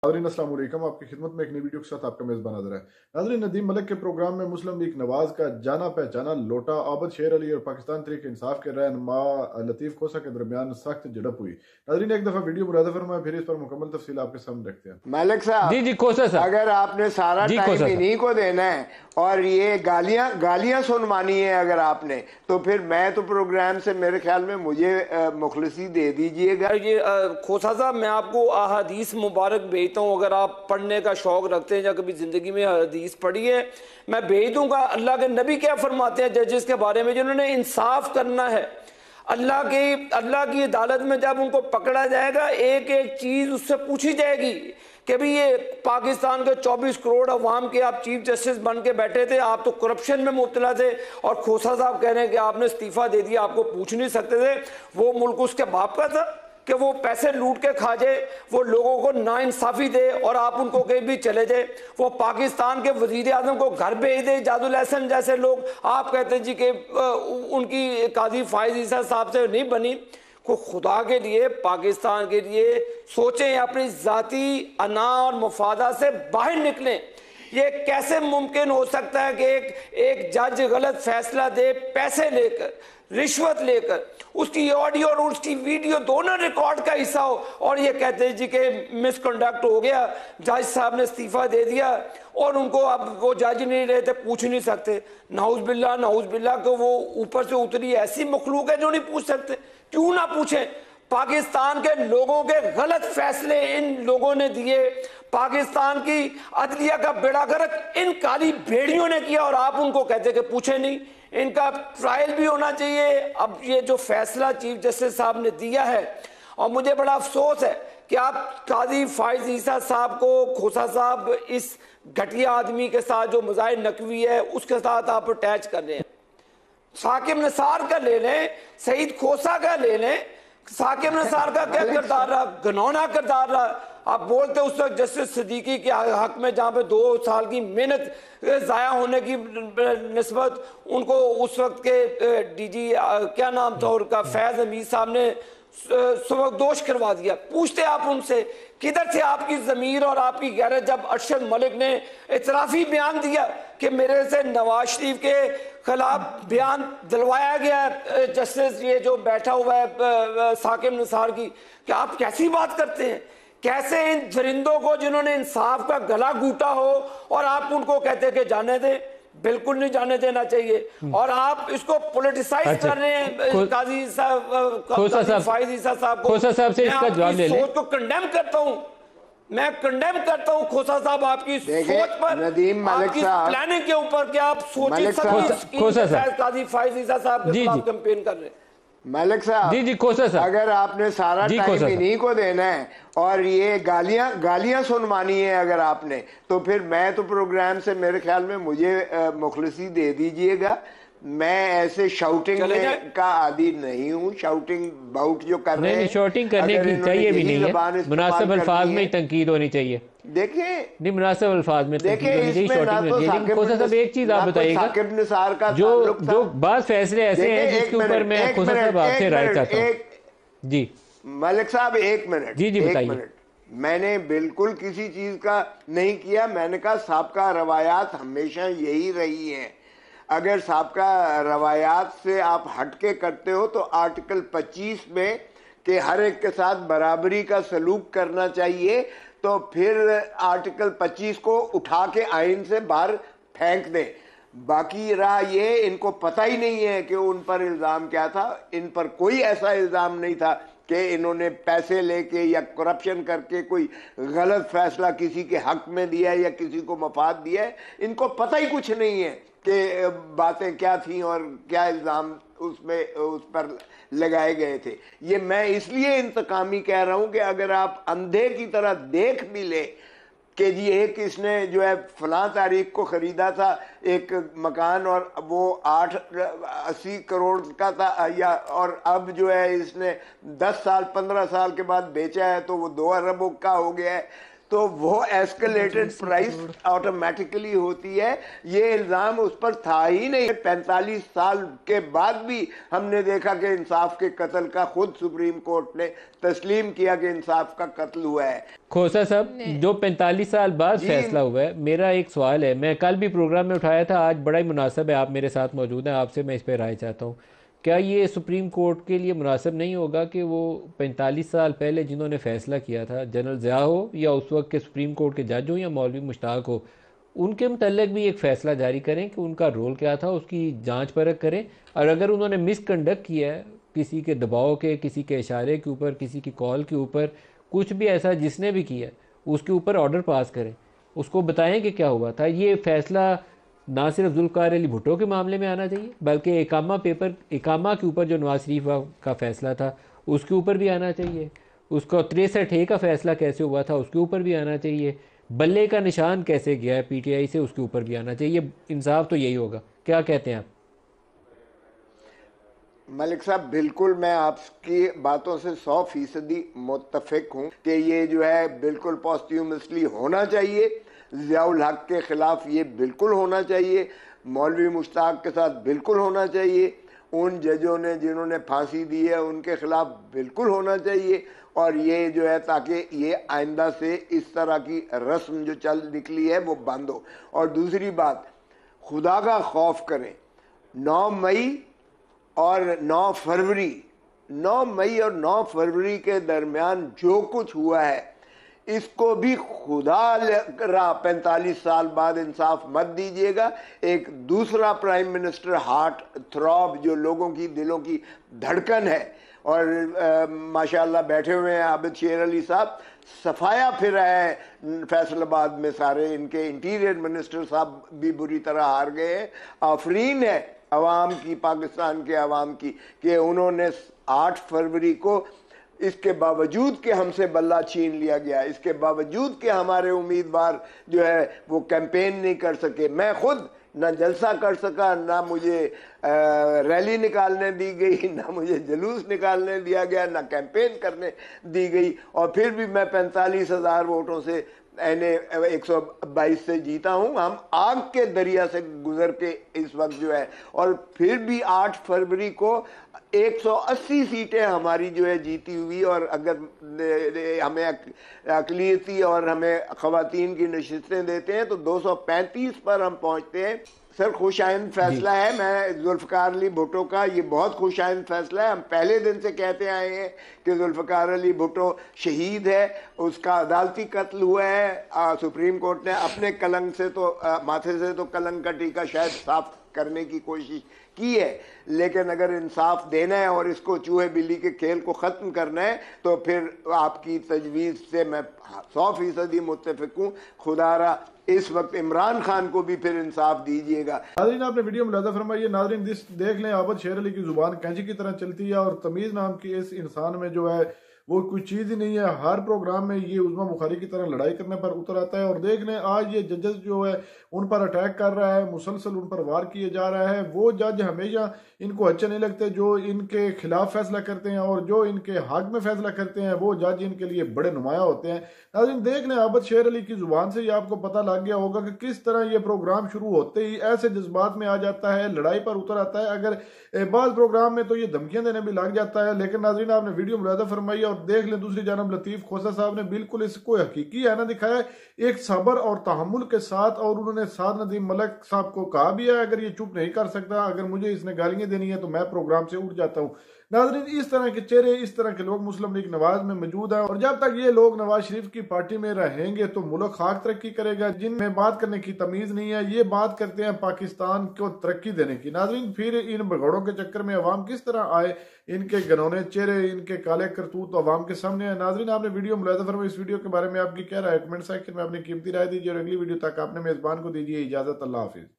ناظرین السلام علیکم، آپ کی خدمت میں ایک نئی ویڈیو کے ساتھ آپ کا میزبان حاضر ہے۔ ناظرین، ندیم ملک کے پروگرام میں مسلم لیگ نواز کا جانا پہچانا لوٹا عابد شیر علی اور پاکستان تحریک انصاف کے رہنما لطیف کھوسہ کے درمیان سخت جھڑپ ہوئی۔ ناظرین ایک دفعہ ویڈیو ملاحظہ فرمائیں، پھر اس پر مکمل تفصیل آپ کے سامنے رکھتے ہیں۔ ملک صاحب جی کھوسہ صاحب، اگر آپ نے سارا ٹائم انہی کو دینا ہے اور یہ گالیاں سنوانی ہے اگر آپ نے، تو پھر میں تو پروگرام سے میرے خیال میں مجھے مخلصی دے دیجئے گا۔ یہ کھوسہ صاحب، میں آپ کو احادیث مبارک بھیجتا ہوں، اگر آپ پڑھنے کا شوق رکھتے ہیں یا کبھی زندگی میں حدیث پڑھی ہے میں بھیج دوں گا۔ اللہ کے نبی کیا فرماتے ہیں ججز کے بارے میں، جنہوں نے انصاف کرنا ہے اللہ کی عدالت میں جب ان کو پکڑا جائے گا، ایک ایک چیز اس سے پوچھی جائے گی کہ بھی یہ پاکستان کے 24 کروڑ عوام کے آپ چیف جسٹس بن کے بیٹھے تھے، آپ تو کرپشن میں مبتلا تھے، اور کھوسہ صاحب کہہ رہے ہیں کہ آپ نے استعفیٰ دے دیا، آپ کو پوچھ نہیں سکتے تھے۔ وہ ملک اس کے باپ کا تھا کہ وہ پیسے لوٹ کے کھا جائے، وہ لوگوں کو ناانصافی دے اور آپ ان کو کہیں بھی چلے جائے۔ وہ پاکستان کے وزیر اعظم کو گھر بھیج دے، جاد الاحسن جیسے لوگ، آپ کہتے ہیں جی کہ ان کی قاضی فائز عیسیٰ صاحب سے نہیں بنی۔ کو خدا کے لیے، پاکستان کے لیے سوچیں، اپنی ذاتی انا اور مفادات سے باہر نکلیں۔ یہ کیسے ممکن ہو سکتا ہے کہ ایک جج غلط فیصلہ دے، پیسے لے کر، رشوت لے کر، اس کی آڈیو اور اس کی ویڈیو دونوں ریکارڈ کا حصہ ہو، اور یہ کہتے ہیں جی کہ مس کنڈکٹ ہو گیا، جج صاحب نے استعفیٰ دے دیا، اور ان کو اب وہ جج نہیں رہتے، پوچھ نہیں سکتے۔ نعوذ باللہ کہ وہ اوپر سے اتری ایسی مخلوق ہے جو نہیں پوچھ سکتے۔ کیوں نہ پوچھیں؟ پاکستان کے لوگوں کے غلط فیصلے ان لوگوں نے دیے، پاکستان کی عدلیہ کا بیڑا غرق ان کالی بھیڑیوں نے کیا، اور آپ ان کو کہتے کہ پوچھیں نہیں۔ ان کا ٹرائل بھی ہونا چاہیے۔ اب یہ جو فیصلہ چیف جسٹس صاحب نے دیا ہے، اور مجھے بڑا افسوس ہے کہ آپ قاضی فائز عیسیٰ صاحب کو، کھوسہ صاحب اس گھٹیا آدمی کے ساتھ جو مظاہر نقوی ہے اس کے ساتھ آپ اٹیچ کر رہے ہیں۔ ثاقب نثار کا لے لیں، سعید کھوسہ کا لے لیں، ثاقب نثار کا کیا کردار رہا؟ گھنونا کردار رہا۔ آپ بولتے اس وقت جسٹس صدیقی کے حق میں جہاں پہ 2 سال کی محنت ضائع ہونے کی نسبت ان کو اس وقت کے ڈی جی کیا نام تھا ان کا، فیض حمید صاحب نے سبکدوش کروا دیا۔ پوچھتے آپ ان سے کدھر تھے آپ کی ضمیر اور آپ کی غیرت جب ارشد ملک نے اعترافی بیان دیا کہ میرے سے نواز شریف کے خلاف بیان دلوایا گیا ہے جسٹس یہ جو بیٹھا ہوا ہے ثاقب نثار کی، کہ آپ کیسی بات کرتے ہیں؟ کیسے ان درندوں کو جنہوں نے انصاف کا گلا گھونٹا ہو اور آپ ان کو کہتے کہ جانے دیں؟ بالکل نہیں جانے دینا چاہیے، اور آپ اس کو پولیٹیسائز کر رہے ہیں قاضی فائز عیسیٰ صاحب کو۔ کھوسہ صاحب سے اس کا جواب لے لیں۔ میں آپ کی سوچ کو کنڈیم کرتا ہوں، میں کنڈیم کرتا ہوں کھوسہ صاحب آپ کی سوچ پر، ندیم آپ ملک کی صاحب پلاننگ کے اوپر کہ آپ سوچیں سکیں قاضی فائز عیسیٰ صاحب کے خلاف کمپین کر رہے ہیں۔ ملک صاحب کھوسہ صاحب اگر آپ نے سارا ٹائم انہی کو دینا ہے اور یہ گالیاں سنوانی ہے اگر آپ نے، تو پھر میں تو پروگرام سے میرے خیال میں مجھے مخلصی دے دیجئے گا۔ میں ایسے شاؤٹنگ کا عادی نہیں ہوں، شاؤٹنگ باؤٹ جو کر رہے ہیں، نہیں شاؤٹنگ کرنے کی چاہیے بھی نہیں ہے، مناسب الفاظ میں تنقید ہونی چاہیے۔ دیکھیں نہیں مناسب الفاظ میں تنقید ہونی چاہیے، شاؤٹنگ ہونی چاہیے۔ کھوسہ صاحب ایک چیز آپ بتائیے گا، ثاقب نثار کا جو بعض فیصلے ایسے ہیں جس کے اوپر میں کھوسہ صاحب آپ سے رائے چاہتا ہوں۔ جی ملک صاحب ایک منٹ، جی بتائیے۔ میں نے بالکل کسی چیز کا نہیں کیا، میں نے کہا سابقہ روایات ہمیشہ یہی رہی ہیں، اگر سابقہ روایات سے آپ ہٹ کے کرتے ہو تو آرٹیکل 25 میں کہ ہر ایک کے ساتھ برابری کا سلوک کرنا چاہیے، تو پھر آرٹیکل 25 کو اٹھا کے آئین سے باہر پھینک دیں۔ باقی رہا یہ، ان کو پتہ ہی نہیں ہے کہ ان پر الزام کیا تھا۔ ان پر کوئی ایسا الزام نہیں تھا کہ انہوں نے پیسے لے کے یا کرپشن کر کے کوئی غلط فیصلہ کسی کے حق میں دیا ہے یا کسی کو مفاد دیا ہے۔ ان کو پتہ ہی کچھ نہیں ہے کہ باتیں کیا تھیں اور کیا الزام اس پر لگائے گئے تھے۔ یہ میں اس لیے انتقامی کہہ رہا ہوں کہ اگر آپ اندھے کی طرح دیکھ بھی لیں کہ جی ایک اس نے جو ہے فلاں تاریخ کو خریدا تھا ایک مکان اور وہ 80 کروڑ کا تھا، یا اور اب جو ہے اس نے 10 سال 15 سال کے بعد بیچا ہے تو وہ 2 اربوں کا ہو گیا ہے، تو وہ ایسکلیٹڈ پرائس آٹومیٹکلی ہوتی ہے. یہ الزام اس پر تھا ہی نہیں. 45 سال کے بعد بھی ہم نے دیکھا کہ انصاف کے قتل کا خود سپریم کورٹ نے تسلیم کیا کہ انصاف کا قتل ہوا ہے. کھوسا صاحب جو 45 سال بعد فیصلہ ہوا ہے، میرا ایک سوال ہے، میں کل بھی پروگرام میں اٹھایا تھا، آج بڑا ہی مناسب ہے، آپ میرے ساتھ موجود ہیں، آپ سے میں اس پہ رائے چاہتا ہوں. کیا یہ سپریم کورٹ کے لیے مناسب نہیں ہوگا کہ وہ 45 سال پہلے جنہوں نے فیصلہ کیا تھا، جنرل ضیاء ہو یا اس وقت کے سپریم کورٹ کے جج ہوں یا مولوی مشتاق ہو، ان کے متعلق بھی ایک فیصلہ جاری کریں کہ ان کا رول کیا تھا، اس کی جانچ پرکھ کریں، اور اگر انہوں نے مس کنڈکٹ کیا ہے کسی کے دباؤ کے، کسی کے اشارے کے اوپر، کسی کی کال کے اوپر، کچھ بھی ایسا جس نے بھی کیا اس کے اوپر آرڈر پاس کریں، اس کو بتائیں کہ کیا ہوا تھا. یہ فیصلہ نہ صرف ذوالفقار علی بھٹو کے معاملے میں آنا چاہیے بلکہ اقامہ کے اوپر جو نواز شریف کا فیصلہ تھا اس کے اوپر بھی آنا چاہیے. اس کا 63A کا فیصلہ کیسے ہوا تھا اس کے اوپر بھی آنا چاہیے. بلے کا نشان کیسے گیا ہے پی ٹی آئی سے اس کے اوپر بھی آنا چاہیے. انصاف تو یہی ہوگا. کیا کہتے ہیں آپ؟ ملک صاحب بالکل میں آپ کی باتوں سے 100% متفق ہوں کہ یہ جو ہے بالکل پوسٹیومسلی ہونا چاہیے. ضیاء الحق کے خلاف یہ بالکل ہونا چاہیے، مولوی مشتاق کے ساتھ بالکل ہونا چاہیے، ان ججوں نے جنہوں نے پھانسی دی ہے ان کے خلاف بالکل ہونا چاہیے. اور یہ جو ہے تاکہ یہ آئندہ سے اس طرح کی رسم جو چل نکلی ہے وہ بند ہو. اور دوسری بات، خدا کا خوف کریں. 9 مئی اور 9 فروری کے درمیان جو کچھ ہوا ہے اس کو بھی خدا را 45 سال بعد انصاف مت دیجیے گا. ایک دوسرا پرائم منسٹر ہارٹ تھراب جو لوگوں کی دلوں کی دھڑکن ہے، اور ماشاءاللہ بیٹھے ہوئے ہیں عابد شیر علی صاحب، صفایا پھر رہا ہے فیصل آباد میں سارے، ان کے انٹیریئر منسٹر صاحب بھی بری طرح ہار گئے ہیں. آفرین ہے عوام کی، پاکستان کے عوام کی، کہ انہوں نے 8 فروری کو، اس کے باوجود کہ ہم سے بلہ چھین لیا گیا، اس کے باوجود کہ ہمارے امیدوار جو ہے وہ کیمپین نہیں کر سکے، میں خود نہ جلسہ کر سکا، نہ مجھے ریلی نکالنے دی گئی، نہ مجھے جلوس نکالنے دیا گیا، نہ کیمپین کرنے دی گئی، اور پھر بھی میں 45,000 ووٹوں سے 122 سے جیتا ہوں. ہم آگ کے دریا سے گزر کے اس وقت جو ہے، اور پھر بھی 8 فروری کو 180 سیٹیں ہماری جو ہے جیتی ہوئی، اور اگر ہمیں اقلیتی اور ہمیں خواتین کی نشستیں دیتے ہیں تو 235 پر ہم پہنچتے ہیں. سر خوش آئند فیصلہ ہے. میں ذوالفقار علی بھٹو کا یہ بہت خوش آئند فیصلہ ہے. ہم پہلے دن سے کہتے آئے ہیں کہ ذوالفقار علی بھٹو شہید ہے، اس کا عدالتی قتل ہوا ہے. سپریم کورٹ نے اپنے کلنگ سے تو ماتھے سے تو کلنگ کا ٹیکہ شاید صاف کرنے کی کوشش کی ہے، لیکن اگر انصاف دینا ہے اور اس کو چوہے بلی کے کھیل کو ختم کرنا ہے تو پھر آپ کی تجویز سے میں 100% متفق ہوں. خدا را اس وقت عمران خان کو بھی پھر انصاف دیجیے گا. ناظرین آپ نے ویڈیو ملاحظہ فرمائیے. ناظرین دیکھ لیں عابد شیر علی کی زبان کینچی کی طرح چلتی ہے، اور تمیز نام کی اس انسان میں جو ہے وہ کوئی چیز ہی نہیں ہے. ہر پروگرام میں یہ عظمیٰ بخاری کی طرح لڑائی کرنے پر اتر آتا ہے. اور دیکھ لیں آج یہ ججز جو ہے ان پر اٹیک کر رہا ہے، مسلسل ان پر وار کیے جا رہا ہے. وہ جج ہمیشہ ان کو اچھے نہیں لگتے جو ان کے خلاف فیصلہ کرتے ہیں، اور جو ان کے حق میں فیصلہ کرتے ہیں وہ جج ان کے لیے بڑے نمایاں ہوتے ہیں. ناظرین دیکھ لیں عابد شیر علی کی زبان سے یہ آپ کو پتہ لگ گیا ہوگا کہ کس طرح یہ پروگرام شروع ہوتے ہی ایسے جذبات میں آ جاتا ہے، لڑائی پر اتر آتا ہے. اگر بعض پروگرام میں تو یہ دھمکیاں دینے بھی لگ جاتا ہے. لیکن ناظرین آپ نے ویڈیو ملاحظہ فرمائی اور دیکھ لیں دوسری جانب لطیف کھوسا صاحب نے بالکل اس کو حقیقی آنا دکھایا ایک صبر اور تحمل کے ساتھ. اور انہوں نے سعد ندیم ملک صاحب کو کہا بھی ہے اگر یہ چپ نہیں کر سکتا، اگر مجھے اس نے گالیاں دینی ہے تو میں پروگرام سے اٹھ جاتا ہوں. ناظرین اس طرح کے چہرے، اس طرح کے لوگ مسلم لیگ نواز میں موجود ہیں، اور جب تک یہ لوگ نواز شریف کی پارٹی میں رہیں گے تو ملک خاک ترقی کرے گا. جن میں بات کرنے کی تمیز نہیں ہے یہ بات کرتے ہیں پاکستان کو ترقی دینے کی. ناظرین پھر ان بگڑوں کے چکر میں عوام کس طرح آئے، ان کے گنونے چہرے، ان کے کالے کرتوت عوام کے سامنے ہیں. ناظرین آپ نے ویڈیو ملاحظہ فرمائی. اس ویڈیو کے بارے میں آپ کی کیا رائے؟ کمنٹ سیکشن میں اپنی قیمتی رائے دیجیے، اور اگلی ویڈیو تک آپ نے میزبان کو دیجیے اجازت. اللہ حافظ.